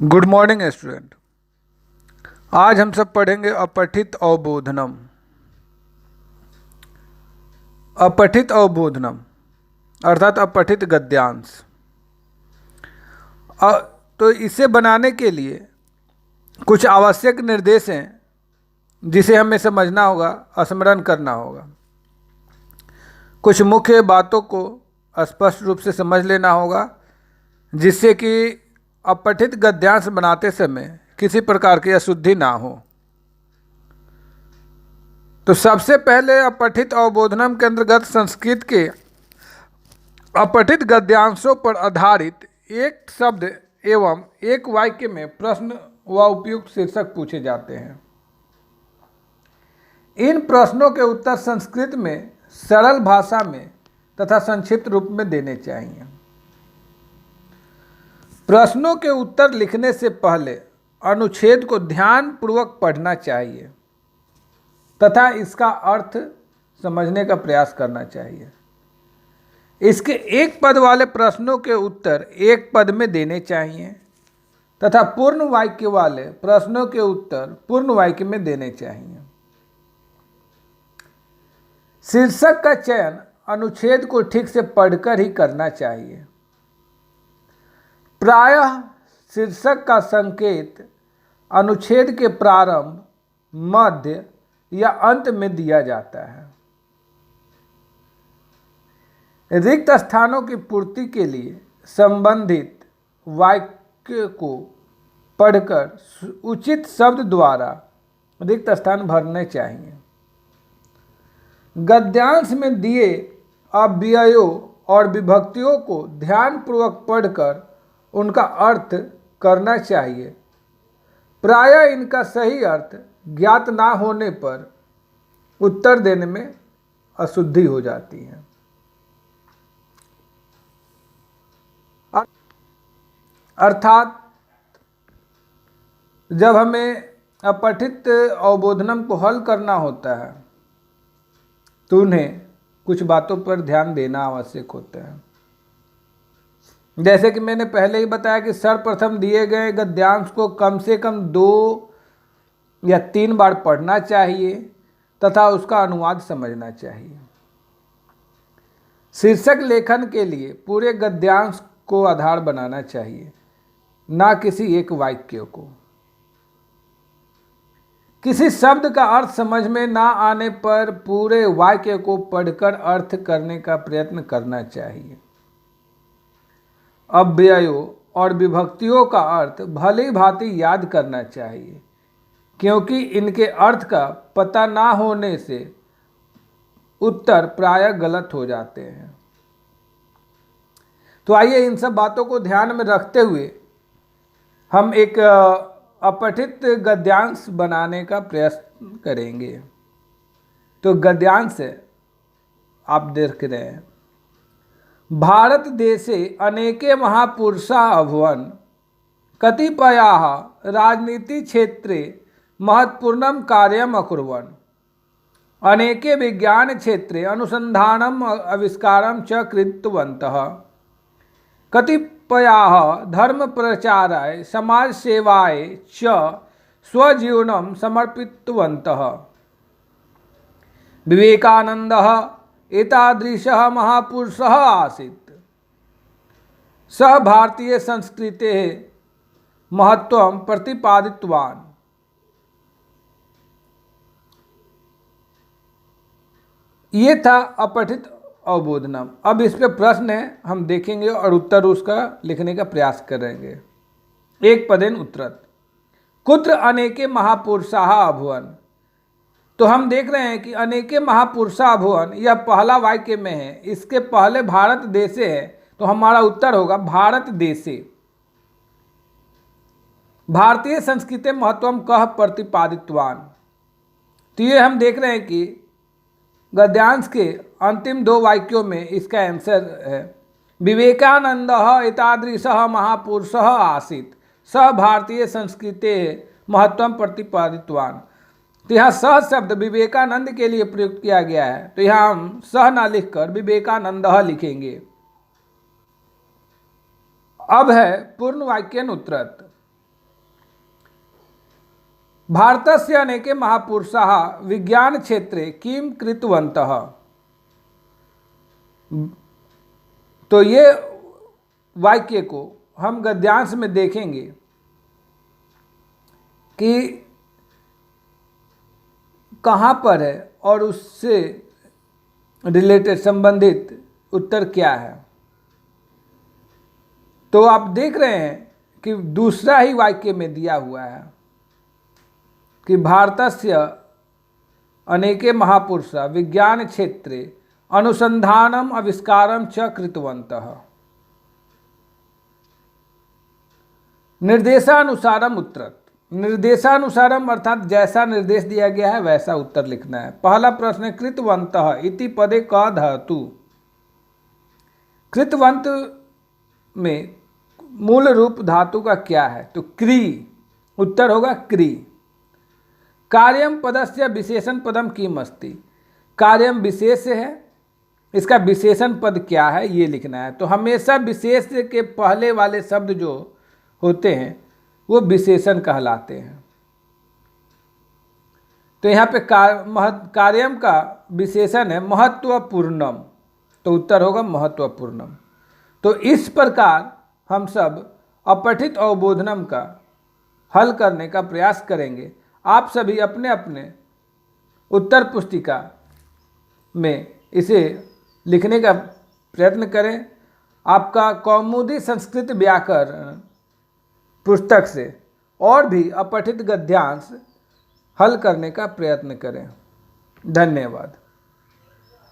Good morning student. आज हम सब पढ़ेंगे अपठित अवबोधनम। अपठित अवबोधनम अर्थात अपठित गद्यांश। तो इसे बनाने के लिए कुछ आवश्यक निर्देश हैं जिसे हमें समझना होगा, स्मरण करना होगा। कुछ मुख्य बातों को स्पष्ट रूप से समझ लेना होगा जिससे कि अपठित गद्यांश बनाते समय किसी प्रकार की अशुद्धि ना हो। तो सबसे पहले अपठित अवबोधनम के अंतर्गत संस्कृत के अपठित गद्यांशों पर आधारित एक शब्द एवं एक वाक्य में प्रश्न व उपयुक्त शीर्षक पूछे जाते हैं। इन प्रश्नों के उत्तर संस्कृत में सरल भाषा में तथा संक्षिप्त रूप में देने चाहिए। प्रश्नों के उत्तर लिखने से पहले अनुच्छेद को ध्यानपूर्वक पढ़ना चाहिए तथा इसका अर्थ समझने का प्रयास करना चाहिए। इसके एक पद वाले प्रश्नों के उत्तर एक पद में देने चाहिए तथा पूर्ण वाक्य वाले प्रश्नों के उत्तर पूर्ण वाक्य में देने चाहिए। शीर्षक का चयन अनुच्छेद को ठीक से पढ़कर ही करना चाहिए। प्रायः शीर्षक का संकेत अनुच्छेद के प्रारंभ, मध्य या अंत में दिया जाता है। रिक्त स्थानों की पूर्ति के लिए संबंधित वाक्य को पढ़कर उचित शब्द द्वारा रिक्त स्थान भरने चाहिए। गद्यांश में दिए अव्ययों और विभक्तियों को ध्यानपूर्वक पढ़कर उनका अर्थ करना चाहिए। प्रायः इनका सही अर्थ ज्ञात ना होने पर उत्तर देने में अशुद्धि हो जाती है। अर्थात जब हमें अपठित अवबोधनम को हल करना होता है तो उन्हें कुछ बातों पर ध्यान देना आवश्यक होता है। जैसे कि मैंने पहले ही बताया कि सर्वप्रथम दिए गए गद्यांश को कम से कम 2 या 3 बार पढ़ना चाहिए तथा उसका अनुवाद समझना चाहिए। शीर्षक लेखन के लिए पूरे गद्यांश को आधार बनाना चाहिए, ना किसी एक वाक्य को। किसी शब्द का अर्थ समझ में ना आने पर पूरे वाक्य को पढ़कर अर्थ करने का प्रयत्न करना चाहिए। अव्ययों और विभक्तियों का अर्थ भली भांति याद करना चाहिए, क्योंकि इनके अर्थ का पता ना होने से उत्तर प्रायः गलत हो जाते हैं। तो आइए इन सब बातों को ध्यान में रखते हुए हम एक अपठित गद्यांश बनाने का प्रयास करेंगे। तो गद्यांश आप देख रहे हैं। भारत देशे अनेके महापुरुषा अभवन्, कतिपयाः राजनीति क्षेत्रे महत्वपूर्णं कार्यम् अकुर्वन्, अनेके विज्ञान क्षेत्रे अनुसंधानम् आविष्कारं च कृतवन्तः, कतिपयाः धर्म प्रचाराय समाज सेवाय च स्वजीवनं समर्पितवन्तः। विवेकानन्दः एतादृशः महापुरुषः आसीत्। सः भारतीय संस्कृतेः महत्त्वं प्रतिपादितवान्। ये था अपठित अवबोधनम। अब इस पे प्रश्न है, हम देखेंगे और उत्तर उसका लिखने का प्रयास करेंगे। एक पदेन उत्तरत् कुत्र अनेके महापुरुषाः अभवन्। तो हम देख रहे हैं कि अनेके महापुरुषा अभवन्, यह पहला वाक्य में है। इसके पहले भारत देशे है, तो हमारा उत्तर होगा भारत देशे। भारतीय संस्कृति महत्वम कह प्रतिपादितवान। तो ये हम देख रहे हैं कि गद्यांश के अंतिम 2 वाक्यों में इसका आंसर है विवेकानंदः एतादृशः महापुरुषः आसीत्, सः भारतीय संस्कृतेः महत्वम प्रतिपादितवान। तो यहाँ सह शब्द विवेकानंद के लिए प्रयुक्त किया गया है, तो यहाँ हम सह ना लिखकर विवेकानंदः लिखेंगे। अब है पूर्ण वाक्यन उत्तरत्। भारतस्य अनेके महापुरुषाः विज्ञान क्षेत्रे किं कृतवन्तः। तो ये वाक्य को हम गद्यांश में देखेंगे कि कहाँ पर है और उससे रिलेटेड संबंधित उत्तर क्या है। तो आप देख रहे हैं कि दूसरा ही वाक्य में दिया हुआ है कि भारतस्य अनेके महापुरुषाः विज्ञान क्षेत्रे अनुसंधानम आविष्कारम च कृतवन्तः। निर्देशानुसारम उत्तरत्। निर्देशानुसारम अर्थात जैसा निर्देश दिया गया है वैसा उत्तर लिखना है। पहला प्रश्न है कृतवन्तः इति पदे क धातु। कृतवंत में मूल रूप धातु का क्या है, तो क्री। उत्तर होगा क्री। कार्यम पदस्य विशेषण पदम किम अस्ति। कार्यम विशेष है, इसका विशेषण पद क्या है ये लिखना है। तो हमेशा विशेष के पहले वाले शब्द जो होते हैं वो विशेषण कहलाते हैं। तो यहाँ पे कार्यम का विशेषण है महत्वपूर्णम, तो उत्तर होगा महत्वपूर्णम। तो इस प्रकार हम सब अपठित अवबोधनम का हल करने का प्रयास करेंगे। आप सभी अपने अपने उत्तर पुस्तिका में इसे लिखने का प्रयत्न करें। आपका कौमुदी संस्कृत व्याकरण पुस्तक से और भी अपठित गद्यांश हल करने का प्रयत्न करें। धन्यवाद।